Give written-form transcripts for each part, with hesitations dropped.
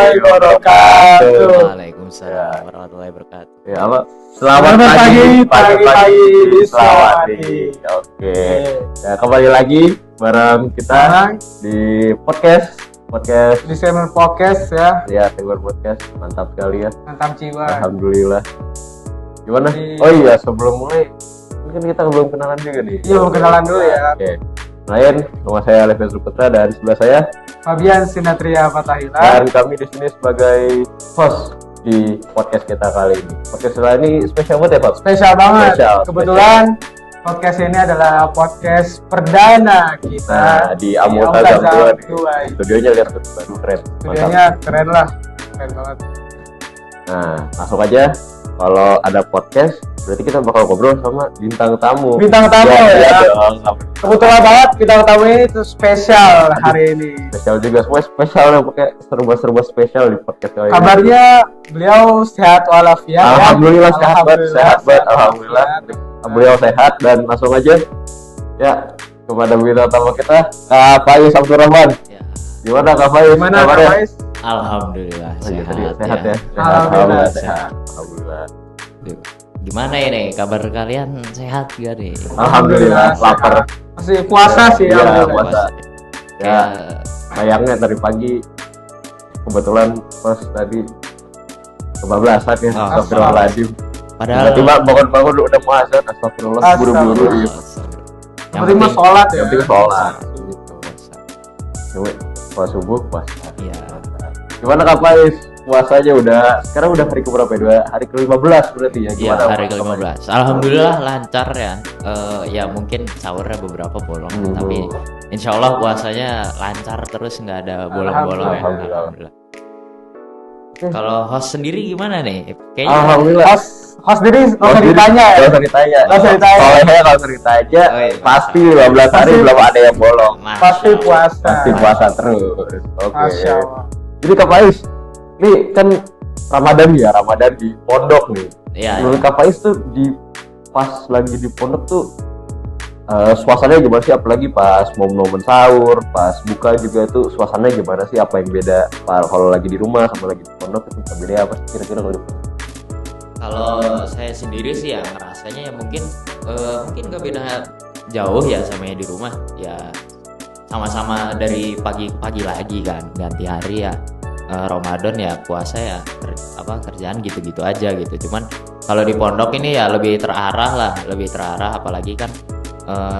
warahmatullahi wabarakatuh. Waalaikumsalam warahmatullahi wabarakatuh. Ya apa? Selamat pagi Islamati. Oke. Ya, kembali lagi bareng kita di podcast Disclaimer Podcast ya. Ya, Tegur Podcast. Mantap sekali ya. Mantap jiwa. Alhamdulillah. Gimana? Oh iya, sebelum mulai mungkin kita belum kenalan juga nih. Iya, belum kenalan dulu ya. Oke. Lain, nama saya Alevia Suputra dan sebelah saya Fabian Sinatria Fatahila. dan kami di sini sebagai host di podcast kita kali ini. Podcast kita ini spesial banget ya, Pak? Spesial banget. Kebetulan podcast ini adalah podcast perdana kita di Amultazam 2. Studionya lihat baru keren. Studionya keren lah. Keren banget. Nah, langsung aja. Kalau ada podcast, berarti kita bakal ngobrol sama bintang tamu. Bintang tamu ya. Dong. Kebetulan banget bintang tamu ini tuh spesial hari ini. Spesial juga, semua spesial yang pakai serba-serba spesial di podcast kali ini. Kabarnya beliau sehat walafiat. Alhamdulillah sehat banget. Alhamdulillah. Beliau sehat dan langsung aja ya kepada bintang tamu kita, Kak Faiz Abdurrahman. Ya. Gimana Kak Faiz? Gimana Kak Faiz? Alhamdulillah sehat ya. Alhamdulillah sehat. Alhamdulillah. Gimana ini kabar kalian, sehat gak nih? Alhamdulillah lapar. Masih puasa sih Iya, alhamdulillah. puasa. Ya, sayangnya tadi pagi kebetulan pas tadi kebablasan ya. Astagfirullahaladzim. Padahal Tiba-tiba bangun-bangun udah mau azan, astagfirullah, buru-buru gitu. Yang penting sholat ya. Yang penting sholat. Pas subuh puasa. Iya. Gimana Kak Faiz? Puasanya sekarang udah hari keberapa ya? Hari ke-15 berarti ya? Iya, hari ke-15. Alhamdulillah lancar ya. Ya mungkin sahurnya beberapa bolong, tapi insya Allah puasanya lancar terus, nggak ada bolong-bolong ya. Alhamdulillah. Kalau host sendiri gimana nih? Kayaknya Alhamdulillah. Host diri nggak usah ditanya ya. Nggak usah ditanya. Kalau usah ditanya, Oh, iya. pasti 15 hari belum ada yang bolong. Pasti puasa. Pasti puasa terus. Oke. Masya Allah. Jadi Kak Faiz, ini kan Ramadan di pondok nih. Iya. Menurut Kak Faiz tuh pas lagi di pondok tuh suasananya gimana sih? Apalagi pas momen sahur, pas buka juga tuh suasananya gimana sih? Apa yang beda kalau lagi di rumah sama lagi di pondok itu bedanya apa sih kira-kira kalau di pondok? Kalau saya sendiri sih ya ngerasanya ya mungkin nggak beda jauh ya sama yang di rumah ya, sama-sama dari pagi ke pagi lagi kan, ganti hari ya. Ramadan ya puasa ya kerjaan gitu-gitu aja gitu. Cuman kalau di pondok ini ya lebih terarah apalagi kan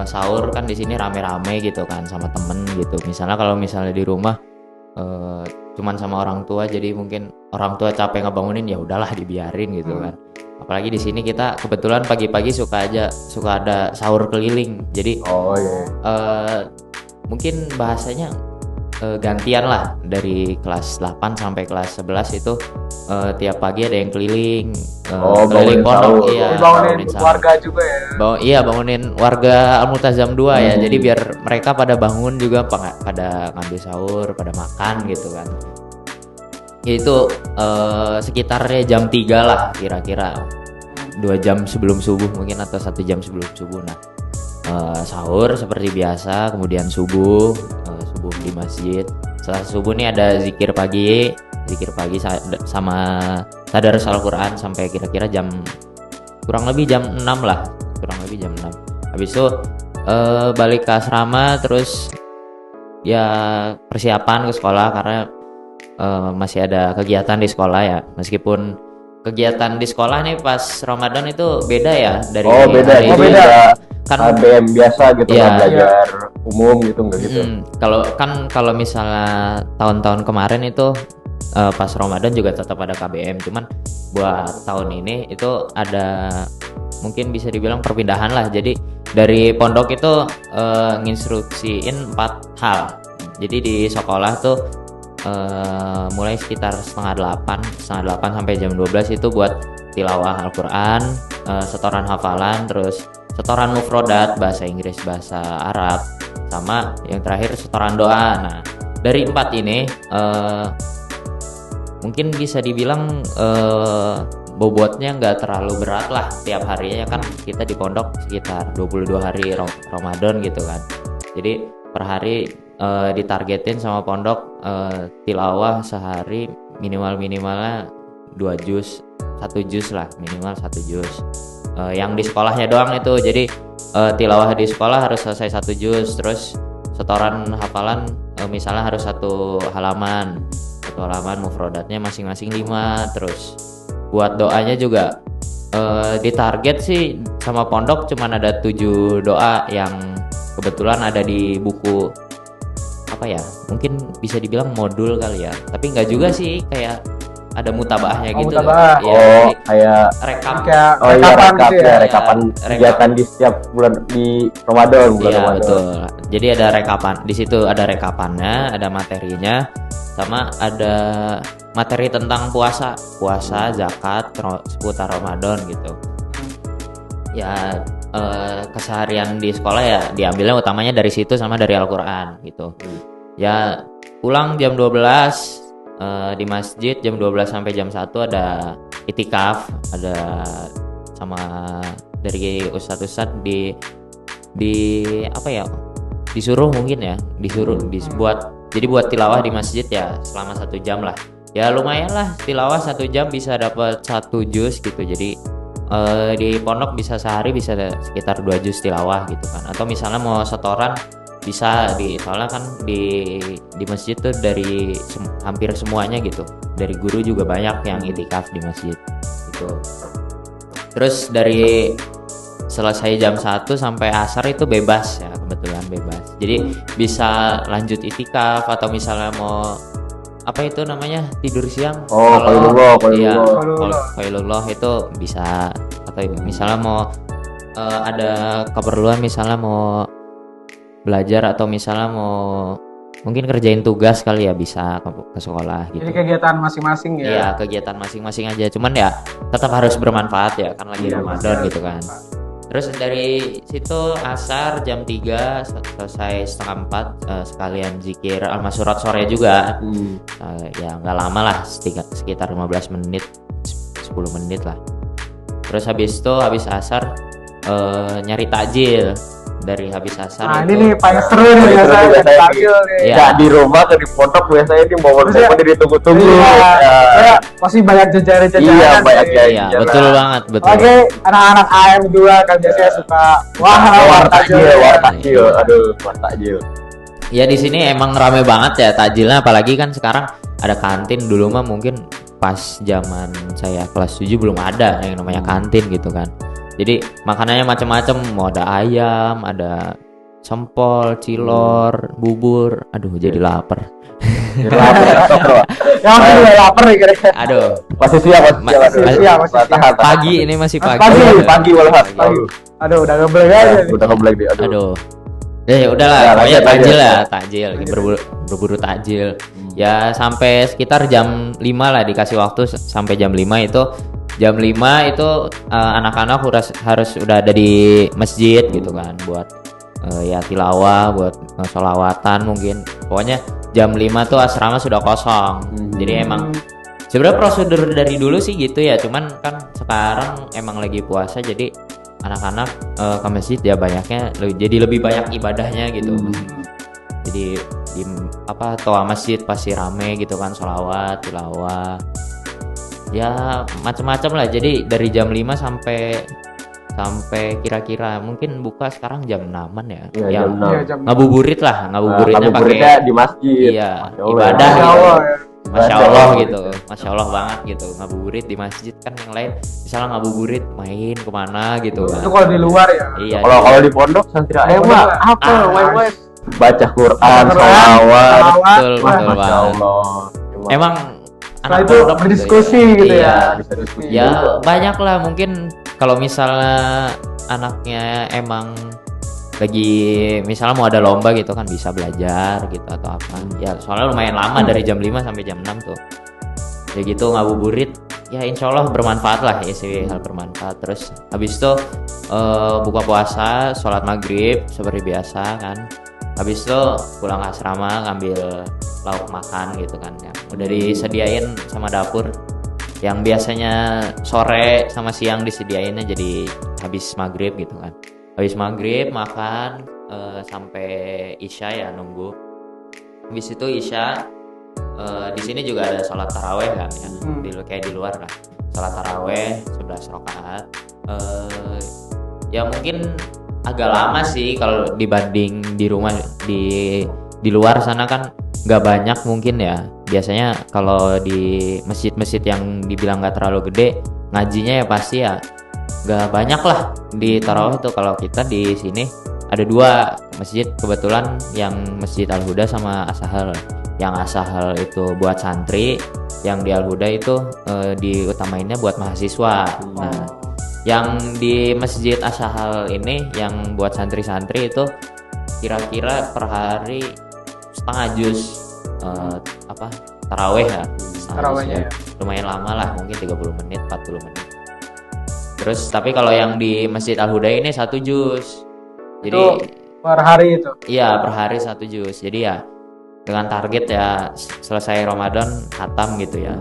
sahur kan di sini rame-rame gitu kan sama temen gitu. Kalau misalnya di rumah cuman sama orang tua, jadi mungkin orang tua capek ngebangunin ya udahlah dibiarin gitu kan. Apalagi di sini kita kebetulan pagi-pagi suka ada sahur keliling. Jadi mungkin bahasanya gantian lah, dari kelas 8 sampai kelas 11 itu tiap pagi ada yang keliling keliling pondok. Iya, bangunin warga juga ya. Bangunin warga Amultazam 2 ya. Jadi biar mereka pada bangun juga pada ngambil sahur, pada makan gitu kan. Itu sekitarnya jam 3 lah kira-kira, 2 jam sebelum subuh mungkin atau 1 jam sebelum subuh. Nah sahur seperti biasa, kemudian subuh di masjid. Setelah subuh nih ada zikir pagi sama tadarus Al-Quran sampai kira-kira kurang lebih jam 6 lah, habis itu balik ke asrama, terus ya persiapan ke sekolah karena masih ada kegiatan di sekolah ya. Meskipun kegiatan di sekolah nih pas Ramadan itu beda ya dari beda kan KBM biasa gitu ya, belajar umum gitu enggak gitu. Kalau misalnya tahun-tahun kemarin itu pas Ramadan juga tetap ada KBM, cuman buat tahun ini itu ada mungkin bisa dibilang perpindahan lah. Jadi dari pondok itu nginstruksiin 4 hal. Jadi di sekolah tuh mulai sekitar setengah 8 sampai jam 12 itu buat tilawah Al-Quran, setoran hafalan, terus setoran mufrodat bahasa Inggris, bahasa Arab, sama yang terakhir setoran doa. Nah dari 4 ini mungkin bisa dibilang bobotnya nggak terlalu berat lah. Tiap harinya kan kita di pondok sekitar 22 hari Ramadan gitu kan. Jadi per hari ditargetin sama pondok tilawah sehari minimalnya 2 juz, 1 juz lah, minimal 1 juz. Yang di sekolahnya doang itu, jadi tilawah di sekolah harus selesai 1 juz, terus setoran hafalan misalnya harus 1 halaman, mufrodatnya masing-masing 5. Terus buat doanya juga ditarget sih sama pondok cuman ada 7 doa yang kebetulan ada di buku apa ya, mungkin bisa dibilang modul kali ya, tapi nggak juga sih, kayak ada mutabaahnya gitu. Mutabah. Ya, Kayak rekap. Kayak oh iya rekapan rekap gitu ya, ya. rekapan Rekap. kegiatan di setiap bulan di Ramadan, bulan Iya Ramadan. betul. Jadi ada rekapan di situ, ada rekapannya, ada materinya, sama ada materi tentang puasa, zakat, seputar Ramadan gitu. Ya keseharian di sekolah ya diambilnya utamanya dari situ sama dari Al-Quran gitu. Ya pulang jam 12 di masjid jam 12 sampai jam 1 ada itikaf, ada sama dari ustadz di apa ya, disuruh mungkin ya, jadi buat tilawah di masjid ya selama 1 jam lah. Ya lumayan lah, tilawah 1 jam bisa dapat 1 juz gitu. Jadi di pondok bisa sehari bisa sekitar 2 juz tilawah gitu kan. Atau misalnya mau setoran bisa soalnya kan di masjid tuh dari hampir semuanya gitu. Dari guru juga banyak yang itikaf di masjid gitu. Terus dari selesai jam 1 sampai asar itu bebas ya, kebetulan bebas. Jadi bisa lanjut itikaf atau misalnya mau apa itu namanya, tidur siang. Qailullah itu bisa. Atau misalnya mau ada keperluan, misalnya mau belajar atau misalnya mau mungkin kerjain tugas kali ya, bisa ke sekolah gitu. Jadi kegiatan masing-masing ya. Iya, kegiatan masing-masing aja. Cuman ya tetap harus bermanfaat ya, kan lagi Ramadan gitu kan. Terus dari situ asar jam 3 selesai setengah 4 sekalian zikir al-masurat sore juga. Ya nggak lama lah, sekitar 15 menit 10 menit lah. Terus habis asar nyari takjil. Dari habis asar Nah, itu, ini nih paling seru nih biasanya takjil nih. Iya. Ya di rumah atau di pondok biasanya ini momen-momen ditunggu-tunggu. Iya. Ya, pasti banyak jajaran-jajaran. Iya, banyak ya. iya betul banget, betul. Oke, anak-anak AM2 kan biasanya suka war takjil. Aduh, war takjil. Ya di sini emang rame banget ya takjilnya, apalagi kan sekarang ada kantin. Dulu mah mungkin pas zaman saya kelas 7 belum ada yang namanya kantin gitu kan. Jadi makanannya macam-macam, mau ada ayam, ada sempol, cilor, bubur. Aduh, jadi lapar. Ya, aku juga lapar nih kira-kira. Aduh, Masih siap. Masih pagi ini masih pagi. Pagi walaupun. Aduh, udah ngebleng aja nih. Udah ngeblek dia. Aduh. Ya udahlah, Ya, pokoknya lanjut, takjil lanjut. ya, takjil, berburu takjil. Ya sampai sekitar jam 5 lah, dikasih waktu sampai jam 5 itu. Jam 5 itu anak-anak harus udah ada di masjid gitu kan, buat ya tilawah, buat sholawatan mungkin. Pokoknya jam 5 tuh asrama sudah kosong. Jadi emang sebenarnya prosedur dari dulu sih gitu ya, cuman kan sekarang emang lagi puasa, jadi anak-anak ke masjid ya banyaknya, jadi lebih banyak ibadahnya gitu. Jadi di toa masjid pasti rame gitu kan, sholawat, tilawah, ya macam-macam lah. Jadi dari jam 5 sampai kira-kira mungkin buka sekarang jam 6-an ya. Iya, Ya, jam 6. Iya, jam ngabuburitnya pakai Ngabuburitnya di masjid. iya, Masya Allah. ibadah Masya gitu. Allah, ya. Masya Ibadah Allah gitu. gitu, Masya Allah banget gitu. Ngabuburit di masjid kan, yang lain misalnya ngabuburit main kemana gitu kan. Itu kalau di luar ya. Iya. Kalau di pondok santri ayam mah apa? Wai-wai. Baca Quran, Quran, sholawat. betul Wah, betul Masya banget. Allah. Emang Setelah itu pondok berdiskusi gitu Iya. ya. Bisa diskusi Ya juga. banyak lah, mungkin kalau misalnya anaknya emang lagi misalnya mau ada lomba gitu kan, bisa belajar gitu atau apa ya, soalnya lumayan lama dari jam 5 sampai jam 6 tuh ya gitu. Ngabuburit ya insya Allah bermanfaat lah, isi hal bermanfaat. Terus habis itu buka puasa, sholat maghrib seperti biasa kan. Habis itu pulang ke asrama, ngambil lauk makan gitu kan ya, udah disediain sama dapur, yang biasanya sore sama siang disediainnya jadi habis maghrib gitu kan. Habis maghrib makan sampai isya ya, nunggu. Habis itu isya di sini juga ada sholat taraweh kan ya, kayak di luar lah. Sholat taraweh 11 rakaat. Ya mungkin agak lama sih kalau dibanding di rumah. Di luar sana kan nggak banyak mungkin ya. Biasanya kalau di masjid-masjid yang dibilang nggak terlalu gede, ngajinya ya pasti ya nggak banyak lah di tarawih tuh. Kalau kita di sini ada 2 masjid kebetulan, yang Masjid Al-Huda sama As-Sahal. Yang As-Sahal itu buat santri, yang di Al-Huda itu diutamainnya buat mahasiswa. Nah, yang di Masjid As-Sahal ini yang buat santri-santri itu kira-kira per hari setengah juz taraweh ya. Tarawehnya ya. Lumayan lama lah, mungkin 30 menit 40 menit. Terus tapi kalau yang di Masjid Al-Huda ini 1 juz. Jadi Itu per hari itu. iya, per hari 1 juz. Jadi ya dengan target ya selesai Ramadan khatam gitu ya.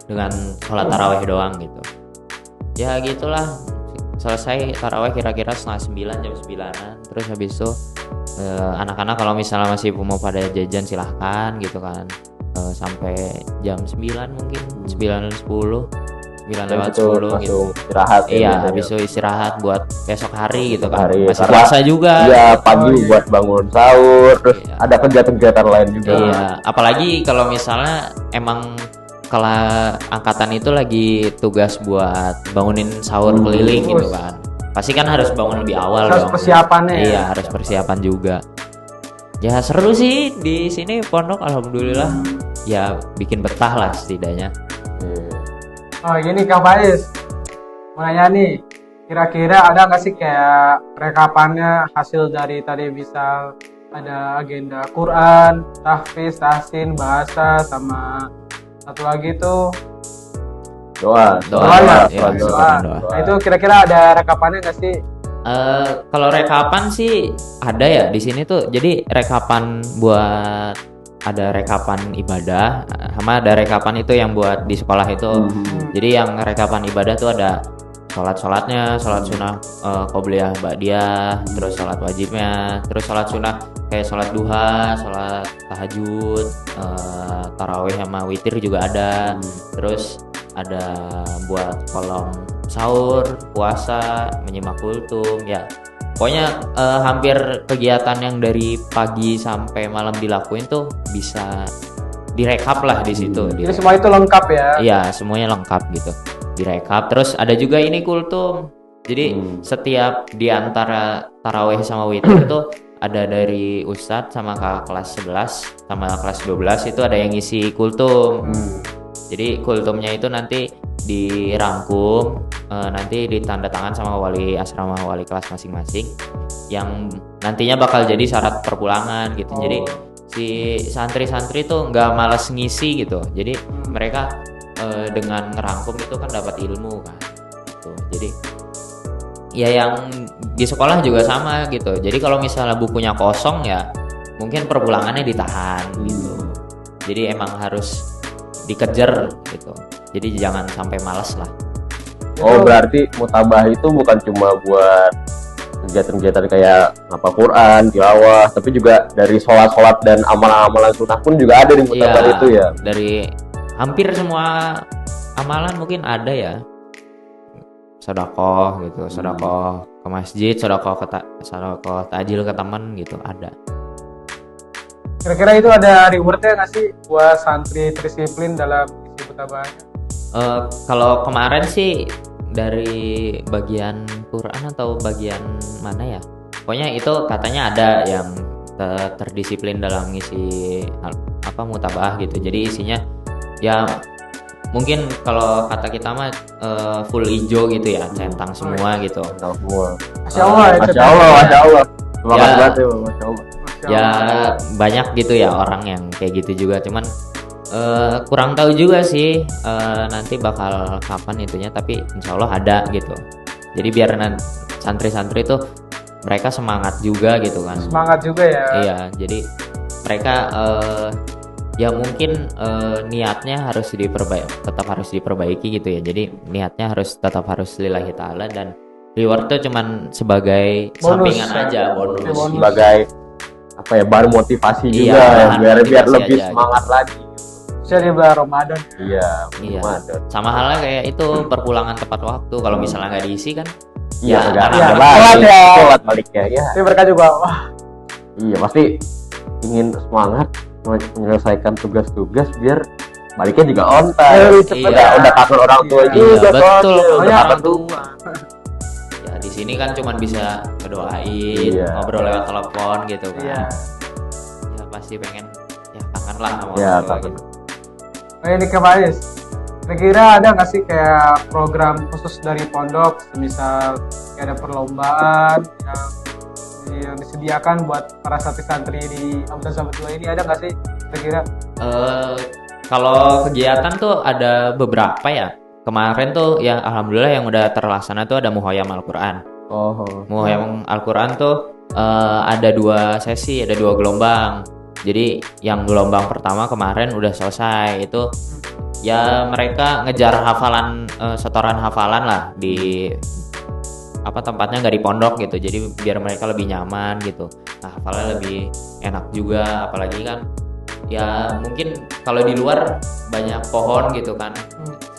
Dengan sholat taraweh doang gitu. Ya gitulah, selesai taraweh kira-kira setengah 9, jam 9-an. Terus habis itu anak-anak kalau misalnya masih mau pada jajan silahkan gitu kan, sampai jam 9 mungkin 9.10 9 lewat 10 gitu. Istirahat Iya, habis itu istirahat buat besok hari gitu kan. Hari, Masih karena- puasa juga. Iya, pagi buat bangun sahur, terus Iya. ada kegiatan-kegiatan lain juga. Iya, apalagi kalau misalnya emang kalau angkatan itu lagi tugas buat bangunin sahur keliling gitu kan. Pasti kan harus bangun lebih awal Harus dong. persiapannya ya. Iya, harus persiapan juga. Ya seru sih di sini pondok, alhamdulillah. Ya bikin betah lah setidaknya. Oh gini Kak Faiz, mau nanya nih, kira-kira ada nggak sih kayak rekapannya hasil dari tadi, misal ada agenda Quran, tahfiz, tahsin, bahasa, sama satu lagi tuh Doa. doa. ya, Doa. doa. Nah itu kira-kira ada rekapannya nggak sih? Kalau rekapan sih ada ya di sini tuh. Jadi rekapan buat ada rekapan ibadah sama ada rekapan itu yang buat di sekolah itu. Jadi yang rekapan ibadah tuh ada sholat-sholatnya, sholat sunnah qobliyah ba'diyah, terus sholat wajibnya, terus sholat sunnah kayak sholat duha, sholat tahajud, tarawih sama witir juga ada. Terus ada buat kolom sahur, puasa, menyimak kultum ya. Pokoknya hampir kegiatan yang dari pagi sampai malam dilakuin tuh bisa direkap lah di situ. Jadi semua itu lengkap ya? Iya, semuanya lengkap gitu. Direkap. Terus ada juga ini kultum. Jadi setiap di antara tarawih sama witir itu ada dari ustadz sama kakak kelas 11 sama kelas 12 itu ada yang ngisi kultum. Jadi kultumnya itu nanti dirangkum, nanti ditanda tangan sama wali asrama, wali kelas masing-masing, yang nantinya bakal jadi syarat perpulangan gitu. Jadi si santri-santri tuh nggak males ngisi gitu. Jadi mereka dengan ngerangkum itu kan dapat ilmu kan. Gitu. Jadi ya yang di sekolah juga sama gitu. Jadi kalau misalnya bukunya kosong ya mungkin perpulangannya ditahan gitu. Jadi emang harus dikejar gitu. Jadi jangan sampai malas lah. Oh, berarti mutabah itu bukan cuma buat kegiatan-kegiatan kayak ngapal Quran, tilawah, tapi juga dari sholat-sholat dan amalan-amalan sunnah pun juga ada di mutabah itu ya. Dari hampir semua amalan mungkin ada ya. Sedekah gitu, sedekah ke masjid, sedekah takjil ke teman gitu ada. Kira-kira itu ada rewardnya nggak sih buat santri disiplin dalam isi mutabahnya? Kalau kemarin sih dari bagian Quran atau bagian mana ya? Pokoknya itu katanya ada yang terdisiplin dalam ngisi mutabah gitu. Jadi isinya ya mungkin kalau kata kita mah full hijau gitu ya, centang semua gitu. Tahu semua. Masya Allah, itu Masya Allah, Masya Allah. Semangat Ya. banget ya, Masya Allah. Ya banyak gitu ya orang yang kayak gitu juga, cuman kurang tahu juga sih nanti bakal kapan itunya, tapi insya Allah ada gitu. Jadi biar santri-santri tuh mereka semangat juga gitu kan. Semangat juga ya. Iya, jadi mereka ya mungkin niatnya harus tetap harus diperbaiki gitu ya. Jadi niatnya tetap harus lillahi ta'ala, dan reward tuh cuman sebagai Bonus, sampingan ya. aja, bonus. Bonus. Sebagai apa ya, bahan motivasi Iya, juga ya, bahan biar motivasi lebih aja, semangat lagi. Bisa di bulan Ramadan. Iya, Iya. Ramadan. Sama halnya kayak itu perpulangan tepat waktu. Kalau misalnya nggak diisi kan, Iya, ya, nggak anak-anak balik, telat ya. telat baliknya ya. Tapi mereka juga wah Iya, pasti ingin semangat menyelesaikan tugas-tugas biar baliknya juga on time. lebih cepet Iya. Udah kangen orang tua Iya, juga betul, soalnya. kangen Udah orang kangen tua. rumah. ya di sini kan cuman bisa ngedoain, Iya. ngobrol lewat telepon gitu kan. iya. Ya pasti pengen ya kangen lah sama Iya, orang tua kangen. gitu. Oh ini Kak Faiz, kira-kira ada nggak sih kayak program khusus dari pondok, misal kayak ada perlombaan yang disediakan buat para santri-santri di Amtazam 2 ini, ada nggak sih kira-kira? Kalau kegiatan tuh ada beberapa ya. Kemarin tuh yang alhamdulillah yang udah terlaksana tuh ada Muhoyam Al-Quran. Oh, Muhoyam Al-Quran tuh ada 2 sesi, ada 2 gelombang. Jadi yang gelombang pertama kemarin udah selesai. Itu ya mereka ngejar hafalan, setoran hafalan lah di tempatnya nggak di pondok gitu. Jadi biar mereka lebih nyaman gitu. Nah, hafalnya lebih enak juga, apalagi kan ya mungkin kalau di luar banyak pohon gitu kan,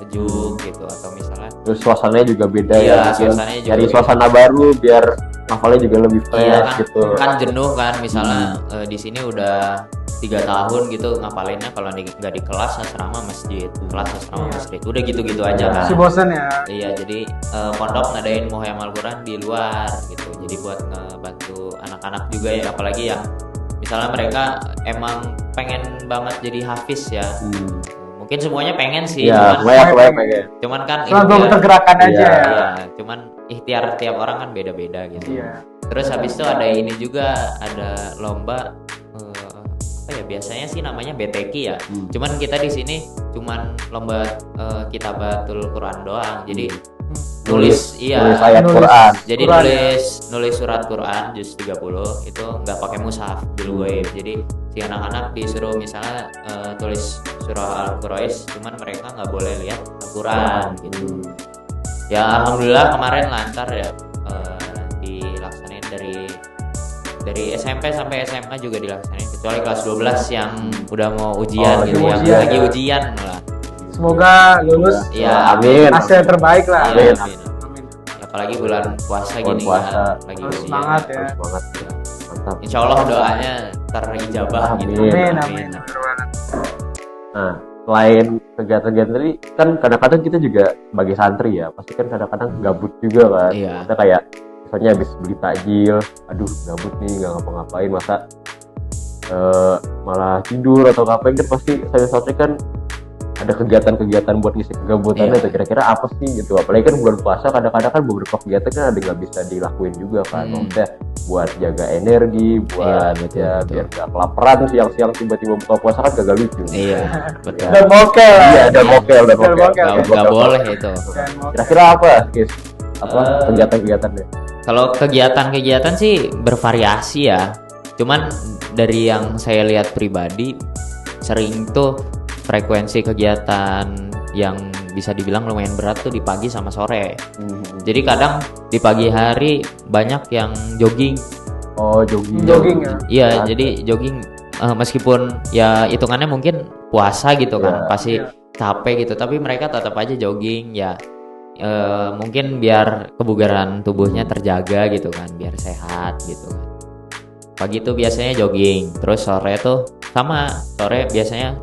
sejuk gitu, atau misalnya terus suasananya juga beda Iya, ya. Mungkin suasananya juga cari beda. suasana baru biir hafalnya juga lebih fresh iya kan, gitu. kan jenuh kan misalnya di sini udah 3 tahun gitu ngapalinnya kalau nggak di kelas asrama masjid, kelas asrama Iya. masjid, udah gitu-gitu aja kan. Si bosen ya. Iya, jadi pondok ngadain Muhoyam Al-Quran di luar gitu. Jadi buat ngebantu anak-anak juga ya, apalagi yang misalnya mereka emang pengen banget jadi hafiz ya. Mungkin semuanya pengen sih, Iya, cuman semuanya pengen. cuman kan Cuma belum tergerakkan aja Iya. ya. iya, cuman ikhtiar tiap orang kan beda-beda gitu. Iya. Terus habis itu ada ini juga, ada lomba apa ya, biasanya sih namanya BTQ ya. Cuman kita di sini cuman lomba kitabatul Quran doang. Jadi nulis Nulis ayat Quran. jadi Quran, nulis surat Quran juz 30 itu nggak pakai mushaf bil ghaib. Jadi si anak-anak disuruh misalnya tulis surah Al-Quraish, cuman mereka nggak boleh lihat Al-Quran gitu. Ya alhamdulillah kemarin lancar ya, dilaksanain dari SMP sampai SMA juga dilaksanain, kecuali kelas 12 yang udah mau ujian gitu, yang ujian. lagi ujian lah. Semoga lulus Ya, Amin. hasil terbaik lah. Iya, Amin. amin. Apalagi bulan puasa Bulan gini puasa. kan, lagi Harus ujian. semangat ya. Semangat ya. Mantap. Insya Allah doanya terijabah gitu. Amin. Amin. Nah, selain kegiatan-kegiatan tadi kan kadang-kadang kita juga sebagai santri ya, pasti kan kadang-kadang gabut juga kan. Iya. Kita kayak misalnya habis beli takjil, aduh gabut nih nggak ngapa-ngapain, masa malah tidur atau ngapain, kan pasti saya santri kan ada kegiatan-kegiatan buat ngisi kegabutannya. Iya. Tuh kira-kira apa sih gitu, apalagi kan bulan puasa kadang-kadang kan beberapa kegiatan kan ada nggak bisa dilakuin juga kan. Maksudnya buat jaga energi, buat Iya, betul, ya betul. biar nggak kelaparan siang-siang tiba-tiba buka puasa kan gagal lucu. Iya, betul. Dan mokel. Iya, dan mokel. Dan mokel. Nggak boleh itu. Dan mokel. Kira-kira apa, Kis? Apa kegiatan-kegiatannya? Kalau kegiatan-kegiatan sih bervariasi ya. Cuman dari yang saya lihat pribadi, sering tuh frekuensi kegiatan yang bisa dibilang lumayan berat tuh di pagi sama sore. Jadi kadang di pagi hari banyak yang jogging. Oh, jogging. Jogging ya. Iya, Ada. jadi jogging meskipun ya hitungannya mungkin puasa gitu kan, Iya. pasti capek gitu, tapi mereka tetap aja jogging ya. Mungkin biar kebugaran tubuhnya terjaga gitu kan, biar sehat gitu kan. Pagi tuh biasanya jogging, terus sore tuh sama, sore biasanya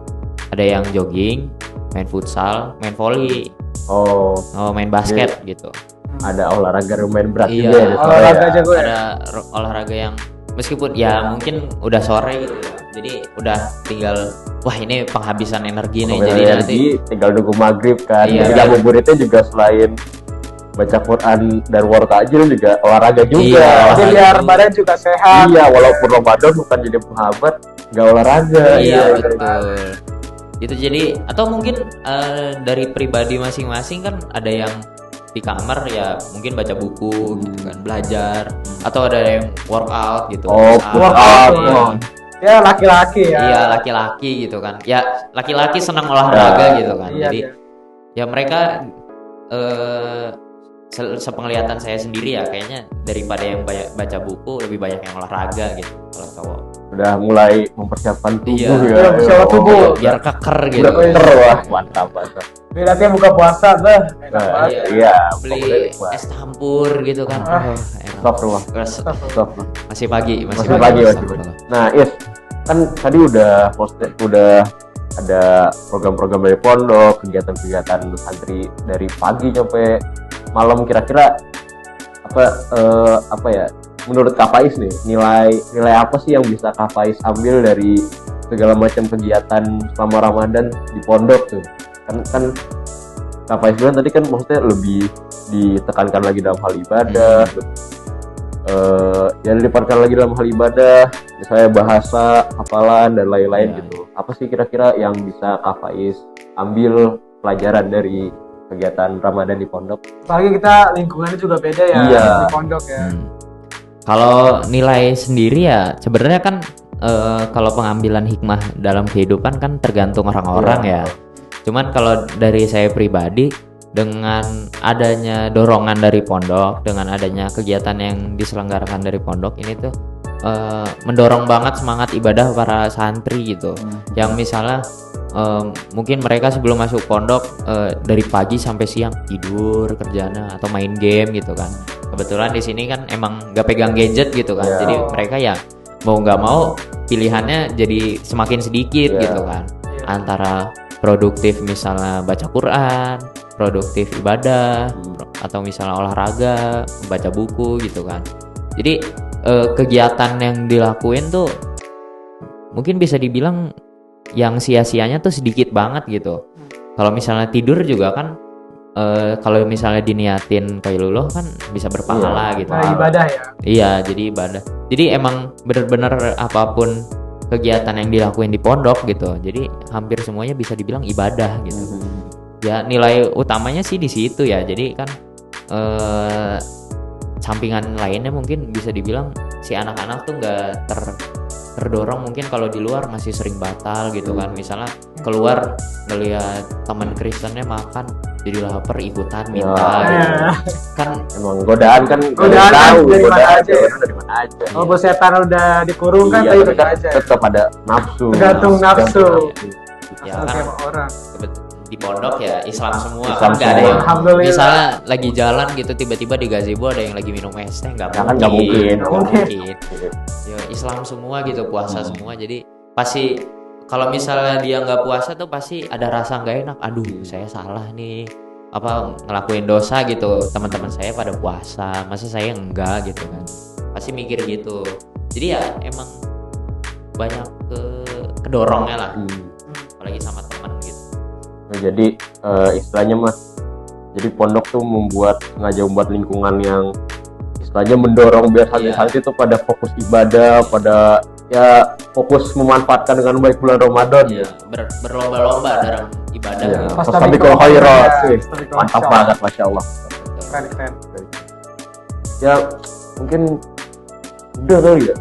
ada yang jogging, main futsal, main volley, Oh, main basket gitu. ada olahraga main berat Iya. juga ya di sore Olahraga ya. jago ya. Ada olahraga yang meskipun ya mungkin udah sore gitu ya, jadi udah tinggal wah ini penghabisan energi nih, jadi Pokoknya nanti tinggal nunggu maghrib kan. Iya. Jadi ngabuburitnya juga selain baca Quran dan takjil juga olahraga juga. Iya, Jadi biar badan juga sehat. Iya, walaupun Ramadan bukan jadi penghambat, nggak olahraga. iya gitu. betul gitu. Jadi atau mungkin dari pribadi masing-masing kan ada yang di kamar ya mungkin baca buku gitu kan, belajar, atau ada yang workout gitu. Oh, Push up. workout. Iya. Oh. Ya laki-laki ya. Iya, laki-laki gitu kan. Ya laki-laki senang olahraga gitu kan. Iya, Jadi iya. ya mereka sepenglihatan saya sendiri ya, kayaknya daripada yang baca buku lebih banyak yang olahraga gitu kalau cowok. udah mulai mempersiapkan tubuh Iya. ya. Mempersiapkan tubuh. biar keker gitu. Udah keker, wah mantap mantap. Berarti buka puasa tuh. Enak Nah, banget. iya, Beli pokoknya es campur gitu kan. Ah. Enak. stop rumah. Terus Stop. masih pagi, Masih pagi. Nah, Is, kan tadi udah ada program-program dari pondok, kegiatan-kegiatan santri dari pagi sampai malam. Kira-kira apa ya? Menurut Kak Faiz nih, nilai apa sih yang bisa Kak Faiz ambil dari segala macam kegiatan selama Ramadan di pondok tuh? Kan Kak Faiz bilang tadi kan maksudnya lebih ditekankan lagi dalam hal ibadah. Ya ditekankan lagi dalam hal ibadah, misalnya bahasa, hafalan dan lain-lain Iya. gitu. Apa sih kira-kira yang bisa Kak Faiz ambil pelajaran dari kegiatan Ramadan di pondok? Apalagi kita lingkungannya juga beda ya Iya. di pondok ya. Kalau nilai sendiri ya sebenarnya kan kalau pengambilan hikmah dalam kehidupan kan tergantung orang-orang ya. Cuman kalau dari saya pribadi, dengan adanya dorongan dari pondok, dengan adanya kegiatan yang diselenggarakan dari pondok ini tuh mendorong banget semangat ibadah para santri gitu. Yang misalnya mungkin mereka sebelum masuk pondok dari pagi sampai siang tidur kerjanya atau main game gitu kan. Kebetulan di sini kan emang nggak pegang gadget gitu kan. Yeah. Jadi mereka ya mau nggak mau pilihannya jadi semakin sedikit Yeah. gitu kan. Antara produktif misalnya baca Quran, produktif ibadah, atau misalnya olahraga, baca buku gitu kan. Jadi kegiatan yang dilakuin tuh mungkin bisa dibilang yang sia-sianya tuh sedikit banget gitu. Kalau misalnya tidur juga kan kalau misalnya diniatin qailullah kan bisa berpahala gitu. Nah, ibadah ya. Iya, jadi ibadah. Jadi emang bener-bener apapun kegiatan yang dilakuin di pondok gitu. Jadi hampir semuanya bisa dibilang ibadah gitu. Ya nilai utamanya sih di situ ya. Jadi kan sampingan lainnya mungkin bisa dibilang si anak-anak tuh nggak terdorong mungkin kalau di luar masih sering batal gitu kan. Misalnya keluar ngelihat teman Kristennya makan jadi lapar ikutan minta gitu. Kan Emang godaan kan Godaan tahu dari mana godaan aja ya. dari mana aja. Kalau bos setan udah dikurung kan Iya, tapi tapi tetap kan aja. tetap ada nafsu. Tergantung nafsu. ya Asal kan tiap orang. di pondok ya Islam semua Islam kan nggak ada semua. yang Alhamdulillah. misalnya lagi jalan gitu tiba-tiba di gazebo ada yang lagi minum es teh nggak Ya kan nggak mungkin. nggak mungkin. Ya, Islam semua gitu puasa semua jadi pasti kalau misalnya dia nggak puasa tuh pasti ada rasa nggak enak. Aduh saya salah nih apa ngelakuin dosa gitu, teman-teman saya pada puasa masa saya enggak gitu kan, pasti mikir gitu. Jadi ya emang banyak kedorongnya lah apalagi sama teman gitu. Nah, jadi istilahnya mah jadi pondok tuh sengaja membuat lingkungan yang istilahnya mendorong biar santri-santri tuh pada fokus ibadah, pada ya fokus memanfaatkan dengan baik bulan Ramadan. Ya, berlomba-lomba dalam ibadah Ya, gitu. Fastabiqul khairat. Ya, Wih, fastabiqul mantap khairat. banget Masya Allah. Keren. Ya mungkin udah kali ya.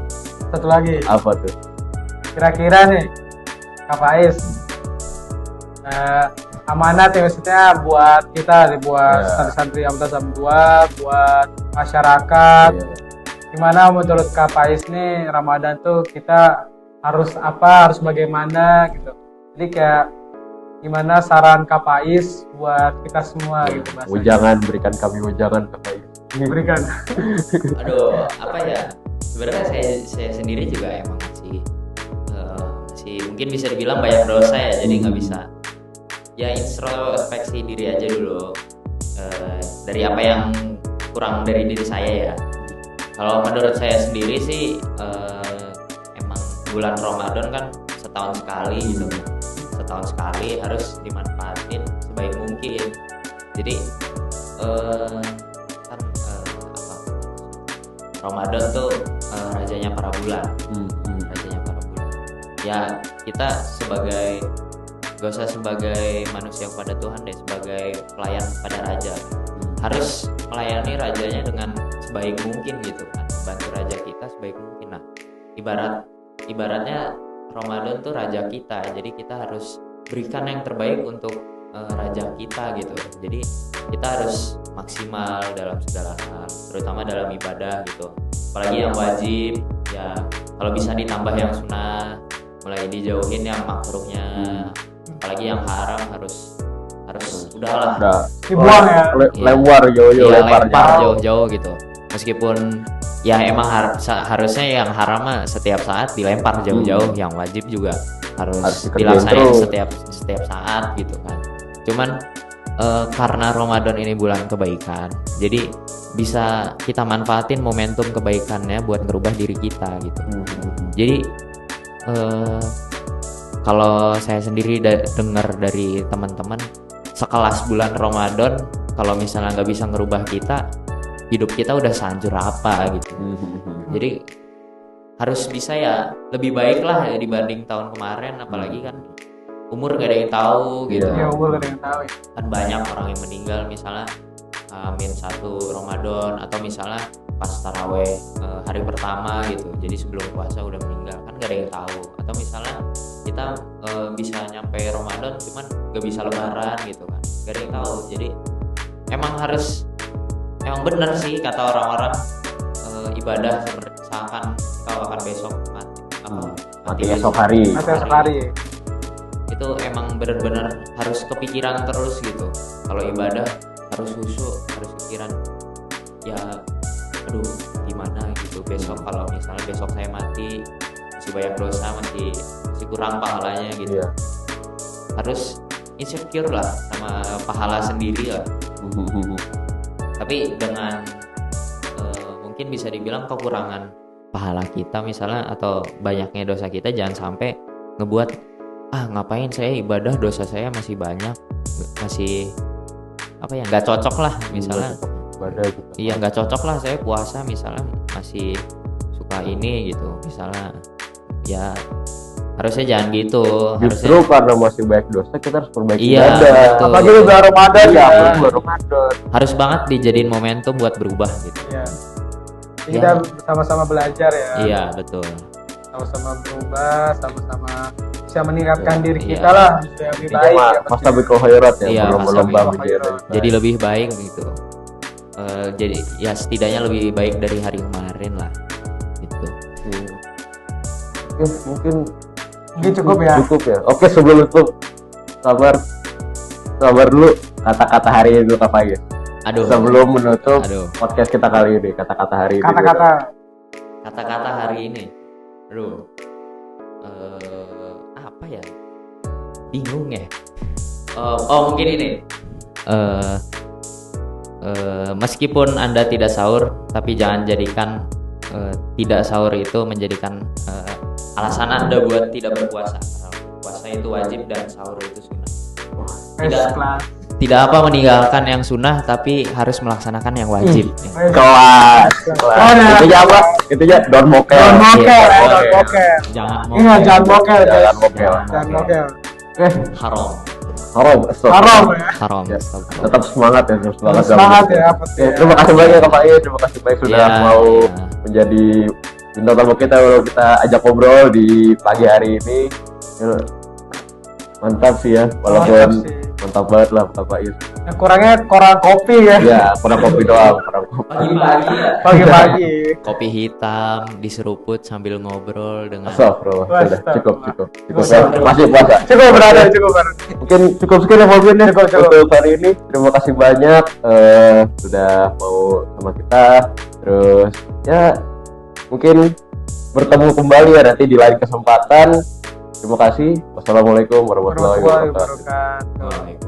Satu lagi. Apa tuh? Kira-kira nih Kak Faiz, amanat ya maksudnya buat kita nih, buat Ya. santri-santri Amtazam 2, buat masyarakat. Ya. Gimana menurut Kak Faiz nih Ramadan tuh kita harus apa, harus bagaimana gitu. Jadi kayak gimana saran Kak Faiz buat kita semua gitu bahasanya. Wejangan, berikan kami wejangan Kak Faiz. Berikan. Aduh, apa ya? Sebenarnya saya sendiri juga emang masih mungkin bisa dibilang banyak dosa ya, jadi nggak bisa. Ya introspeksi diri aja dulu dari apa yang kurang dari diri saya ya. Kalau menurut saya sendiri sih emang bulan Ramadan kan setahun sekali gitu kan. Setahun sekali harus dimanfaatin sebaik mungkin. Jadi kan Ramadan tuh rajanya para bulan. Rajanya para bulan. Ya kita gak usah sebagai manusia kepada Tuhan deh, sebagai pelayan pada raja harus melayani rajanya dengan sebaik mungkin gitu kan, membantu raja kita sebaik mungkin. Nah ibaratnya Ramadan tuh raja kita, jadi kita harus berikan yang terbaik untuk raja kita gitu. Jadi kita harus maksimal dalam segala hal, terutama dalam ibadah gitu, apalagi yang wajib ya kalau bisa ditambah yang sunnah, mulai dijauhin yang makruhnya, apalagi yang haram harus udahlah Udah. Dibuang ya. Lempar jauh-jauh, iya, lempar lempar jauh. jauh-jauh gitu. Meskipun ya emang harusnya yang haram mah setiap saat dilempar jauh-jauh, yang wajib juga harus dikerjain dilaksanain terus. setiap saat gitu kan. Cuman karena Ramadan ini bulan kebaikan, jadi bisa kita manfaatin momentum kebaikannya buat ngerubah diri kita gitu. Jadi kalau saya sendiri dengar dari teman-teman, sekelas bulan Ramadan kalau misalnya nggak bisa ngerubah kita, hidup kita udah sehancur apa gitu. Jadi harus bisa ya lebih baik lah ya dibanding tahun kemarin, apalagi kan umur gak ada yang tahu gitu. Ya umur gak ada yang tahu ya. Kan banyak orang yang meninggal misalnya min 1 Ramadan, atau misalnya pas taraweh hari pertama gitu, jadi sebelum puasa udah meninggal, kan gak ada yang tahu. Atau misalnya kita bisa nyampe Ramadan cuman gak bisa lebaran gitu kan, gak ada yang tahu. Jadi emang bener sih kata orang-orang, ibadah seakan kau akan besok mati esok hari. Mati esok hari. Itu emang benar-benar harus kepikiran terus gitu. Kalau ibadah harus khusyuk, harus pikiran ya, aduh gimana gitu besok, kalau misalnya besok saya mati masih banyak dosa, masih kurang pahalanya gitu. Harus insecure lah sama pahala sendiri lah. Tapi dengan mungkin bisa dibilang kekurangan pahala kita misalnya, atau banyaknya dosa kita, jangan sampai ngebuat ngapain saya ibadah, dosa saya masih banyak, masih nggak cocok lah misalnya. Iya, nggak cocok lah saya puasa misalnya, masih suka ini gitu misalnya. Ya harusnya jangan gitu. Justru karena masih banyak dosa kita harus perbaiki Iya, ibadah. betul. Apalagi ini bulan Ramadan ya, bulan Ramadan. Harus banget dijadiin momentum buat berubah gitu. Iya. Kita sama-sama belajar ya. Iya, betul. Sama-sama berubah, sama-sama bisa meningkatkan diri Iya. kita lah supaya lebih baik ya. Fastabiqul khairat ya, Iya, berlomba-lomba fastabiqul menjadi khairat. Jadi lebih baik gitu. Jadi ya setidaknya lebih baik dari hari kemarin lah gitu. Oke, mungkin cukup ya. Cukup ya. Oke, sebelum itu sabar dulu kata-kata hari ini dulu apa ya? Aduh. Sebelum menutup Aduh. podcast kita kali ini, kata-kata hari ini. Kata-kata hari ini. Aduh. Apa ya? Bingung ya. Mungkin ini. Meskipun Anda tidak sahur, tapi jangan jadikan tidak sahur itu menjadikan alasan Anda buat tidak berpuasa. Puasa itu wajib dan sahur itu sunnah. Tidak meninggalkan yang sunnah, tapi harus melaksanakan yang wajib. Kelas. Intinya apa? Intinya don't mokel. Jangan Ingat, jangan mokel. Jangan mokel. Haram. Haram ya. Tetap semangat ya, terus Semangat ya. Terima kasih banyak Kak Faiz, terima kasih banyak sudah mau menjadi bintang tamu kita ajak ngobrol di pagi hari ini. Mantap sih ya, walaupun mantap banget lah Kak Faiz. Kurang kopi ya. Ya, kurang kopi doang, Pagi-pagi ya. Pagi-pagi. Kopi hitam diseruput sambil ngobrol dengan. Astagfirullah, sudah cukup. Masih puasa. Cukup berada. Mungkin cukup sekian ya Fabian ya untuk hari ini. Terima kasih banyak sudah mau sama kita. Terus ya mungkin bertemu kembali ya nanti di lain kesempatan. Terima kasih. Wassalamualaikum warahmatullahi wabarakatuh.